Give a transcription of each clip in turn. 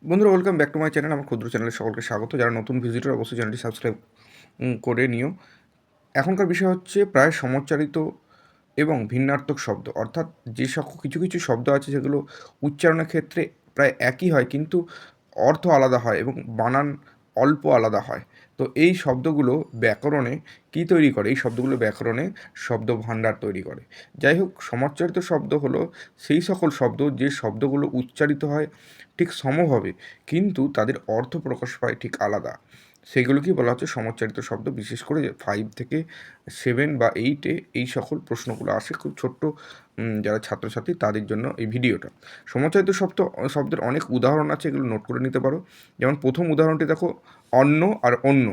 বন্ধুরা, welcome back to my channel. আমার ক্ষুদ্র চ্যানেলে সকলকে স্বাগত। যারা নতুন ভিজিটর অবশ্যই চ্যানেলটি সাবস্ক্রাইব করে নিও। এখনকার বিষয় হচ্ছে প্রায় সমচ্চারিত এবং ভিন্নার্থক শব্দ, অর্থাৎ যে কিছু কিছু শব্দ আছে যেগুলো উচ্চারণের ক্ষেত্রে প্রায় একই হয়, কিন্তু অর্থ আলাদা হয় এবং বানান অল্প আলাদা হয়। তো এই শব্দগুলো ব্যাকরণে কী তৈরি করে? এই শব্দগুলো ব্যাকরণে শব্দ ভাণ্ডার তৈরি করে। যাই হোক, সমাচ্চারিত শব্দ হলো সেই সকল শব্দ যে শব্দগুলো উচ্চারিত হয় ঠিক সমভাবে, কিন্তু তাদের অর্থ প্রকাশ পায় ঠিক আলাদা। সেগুলোকেই বলা হচ্ছে সমাচ্চারিত শব্দ। বিশেষ করে 5 থেকে 7 বা 8-এ এই সকল প্রশ্নগুলো আসে, খুব ছোট্ট যারা ছাত্রছাত্রী তাদের জন্য এই ভিডিওটা। সমাচ্চারিত শব্দের অনেক উদাহরণ আছে, এগুলো নোট করে নিতে পারো। যেমন প্রথম উদাহরণটি দেখো, অন্ন আর অন্য।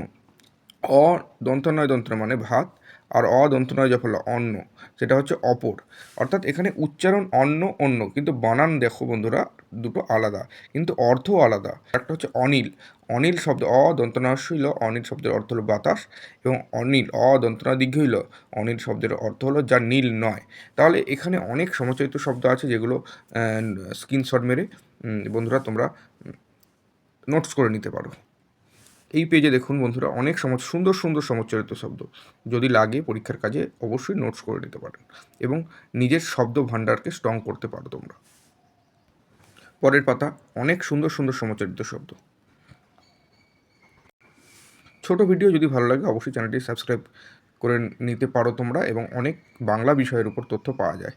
অ দন্ত নয় দন্ত নয় মানে ভাত, আর দন্ত নয় জফলা অন্ন, সেটা হচ্ছে অপর। অর্থাৎ এখানে উচ্চারণ অন্ন অন্য, কিন্তু বানান দেখো বন্ধুরা দুটো আলাদা, কিন্তু অর্থও আলাদা। একটা হচ্ছে অনিল। অনিল শব্দ দন্ত নয় শৈল, অনিল শব্দের অর্থ হলো বাতাস, এবং অনিল দন্ত নয় দীর্ঘ হইল, অনিল শব্দের অর্থ হলো যা নীল নয়। তাহলে এখানে অনেক সমচারিত শব্দ আছে যেগুলো স্ক্রিনশট মেরে বন্ধুরা তোমরা নোটস করে নিতে পারো। এই পেজে দেখুন বন্ধুরা, অনেক সুন্দর সুন্দর সমচ্চারিত শব্দ। যদি লাগে পরীক্ষার কাজে অবশ্যই নোটস করে নিতে পারেন এবং নিজের শব্দ ভাণ্ডারকে স্ট্রং করতে পারো তোমরা। পরের পাতা, অনেক সুন্দর সুন্দর সমচ্চারিত শব্দ। ছোট ভিডিও যদি ভালো লাগে অবশ্যই চ্যানেলটি সাবস্ক্রাইব করে নিতে পারো তোমরা, এবং অনেক বাংলা বিষয়ের উপর তথ্য পাওয়া যায়।